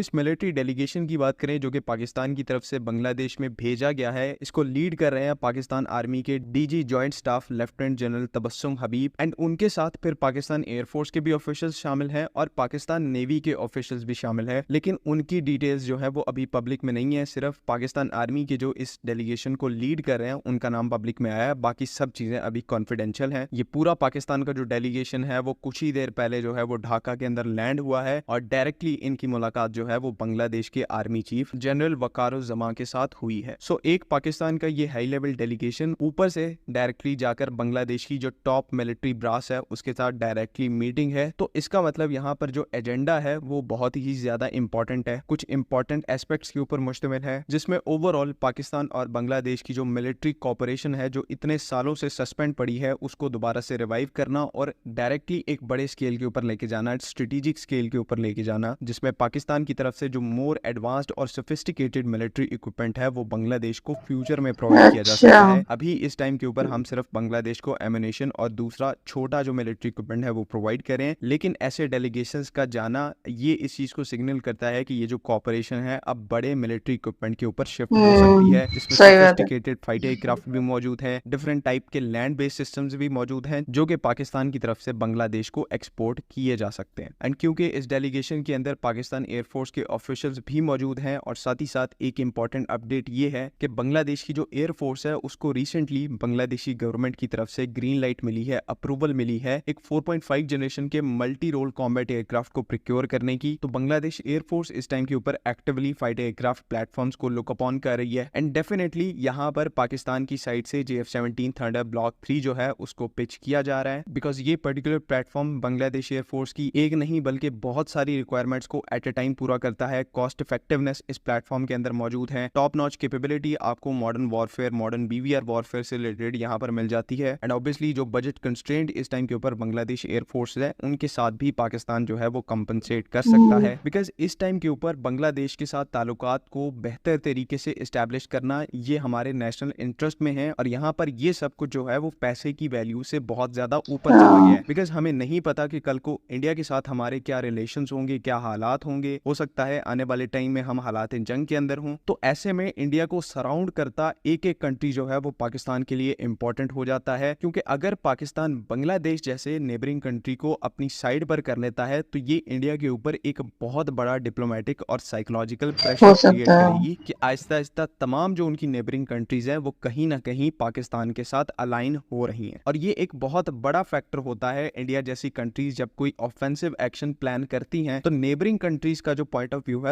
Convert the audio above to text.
इस military delegation की बात करें जो कि पाकिस्तान की तरफ से बांग्लादेश में भेजा गया है, इसको लीड कर रहे हैं पाकिस्तान आर्मी के DG joint staff lieutenant general Tabassum Habib and उनके साथ फिर पाकिस्तान एयरफोर्स के भी ऑफिशियल्स शामिल हैं और पाकिस्तान नेवी के ऑफिशियल्स भी शामिल हैं। लेकिन उनकी डिटेल्स जो है वो अभी पब्लिक में नहीं है। सिर्फ पाकिस्तान आर्मी के जो इस डेलीगेशन को लीड कर रहे हैं उनका नाम पब्लिक में आया है, बाकी सब चीजें अभी कॉन्फिडेंशियल हैं। ये पूरा पाकिस्तान का जो डेलीगेशन है वो कुछ ही देर पहले जो है वो ढाका के अंदर लैंड हुआ है और डायरेक्टली इनकी मुलाकात जो है वो बांग्लादेश के आर्मी चीफ जनरल वकारुज़्ज़मा के साथ हुई है। सो एक पाकिस्तान का ये हाई लेवल डेलीगेशन ऊपर से डायरेक्टली जाकर बांग्लादेश की जो टॉप मिलिट्री ब्रास है उसके साथ डायरेक्टली मीटिंग है। तो इसका मतलब यहाँ पर जो एजेंडा है वो बहुत ही ज्यादा इंपॉर्टेंट है, कुछ इंपॉर्टेंट एस्पेक्ट्स के ऊपर मुश्तमिल है, जिसमें ओवरऑल पाकिस्तान और बांग्लादेश की जो मिलिट्री कॉपरेशन है जो इतने सालों से सस्पेंड पड़ी है उसको दोबारा से रिवाइव करना और डायरेक्टली एक बड़े स्केल के ऊपर लेके जाना, स्ट्रेटेजिक स्केल के ऊपर लेके जाना, जिसमें पाकिस्तान की तरफ से जो मोर एडवांस्ड और सोफिस्टिकेटेड मिलिट्री इक्विपमेंट है वो बांग्लादेश को फ्यूचर में प्रोवाइड किया जा सकता है। अभी इस टाइम के ऊपर हम सिर्फ बांग्लादेश को एमिनेशन और दूसरा छोटा जो मिलिट्री इक्विपमेंट है वो प्रोवाइड करें, लेकिन ऐसे डेलीगेशंस का जाना ये इस चीज को सिग्नल करता है कि ये जो कॉपरेशन है अब बड़े मिलिट्री इक्विपमेंट के ऊपर शिफ्ट हो सकती है, जिसमें सोफिस्टिकेटेड फाइटर एयरक्राफ्ट भी मौजूद है, डिफरेंट टाइप के लैंड बेस्ड सिस्टम्स भी मौजूद हैं जो कि पाकिस्तान की तरफ से बांग्लादेश को एक्सपोर्ट किए जा सकते हैं। एंड क्योंकि इस डेलीगेशन के अंदर पाकिस्तान एयरफोर्स के ऑफिशियल्स भी मौजूद हैं और साथ ही साथ एक इंपॉर्टेंट अपडेट ये है कि बांग्लादेश की जो एयरफोर्स है उसको रिसेंटली बांग्लादेशी गवर्नमेंट की तरफ से ग्रीन लाइट मिली है, अप्रूवल मिली है एक 4.5 जनरेशन के मल्टी रोल कॉम्बैट एयरक्राफ्ट को प्रिक्योर करने की। तो बांग्लादेश एयरफोर्स इस टाइम के ऊपर एक्टिवली फाइटर एयरक्राफ्ट प्लेटफॉर्म्स को लुक अपॉन कर रही है एंड डेफिनेटली यहाँ पर पाकिस्तान की साइड से JF-17 थंडर ब्लॉक 3 जो है उसको पिच किया जा रहा है, बिकॉज ये पर्टिकुलर प्लेटफॉर्म बांग्लादेश एयरफोर्स की एक नहीं बल्कि बहुत सारी रिक्वायरमेंट्स को एट अ टाइम पूरा करता है। कॉस्ट इफेक्टिवनेस इस प्लेटफॉर्म के अंदर मौजूद है, टॉप नॉच कैपेबिलिटी आपको modern warfare, modern BVR warfare से रिलेटेड यहाँ पर मिल जाती है एंड ऑब्वियसली जो बजट कंस्ट्रेंट इस टाइम के ऊपर बांग्लादेश एयरफोर्स है उनके साथ भी पाकिस्तान जो है वो कंपनसेट कर सकता है, बिकॉज इस टाइम के ऊपर बांग्लादेश के साथ ताल्लुकात को बेहतर तरीके से इस्टेब्लिश करना ये हमारे नेशनल इंटरेस्ट में है और यहाँ पर ये सब कुछ जो है वो पैसे की वैल्यू से बहुत ज्यादा ऊपर चला गया है, बिकॉज हमें नहीं पता कि कल को इंडिया के साथ हमारे क्या रिलेशंस होंगे, क्या हालात होंगे, हो सकता है आने वाले टाइम में हम हालात जंग के अंदर हों। तो ऐसे में इंडिया को सराउंड करता एक एक कंट्री जो है वो पाकिस्तान के लिए इंपॉर्टेंट हो जाता है, क्योंकि अगर पाकिस्तान बांग्लादेश जैसे नेबरिंग कंट्री को अपनी साइड पर कर लेता है तो ये इंडिया के ऊपर एक बहुत बड़ा डिप्लोमेटिक और साइकोलॉजिकल प्रेशर क्रिएट करेगी कि आहिस्ता आहिस्ता तमाम जो उनकी नेबरिंग कंट्रीज हैं वो कहीं ना कहीं पाकिस्तान के साथ अलाइन हो रही हैं और ये एक बहुत बड़ा फैक्टर होता है। इंडिया जैसी कंट्रीज जब कोई ऑफेंसिव एक्शन प्लान करती हैं तो नेबरिंग कंट्रीज का जो पॉइंट ऑफ व्यू है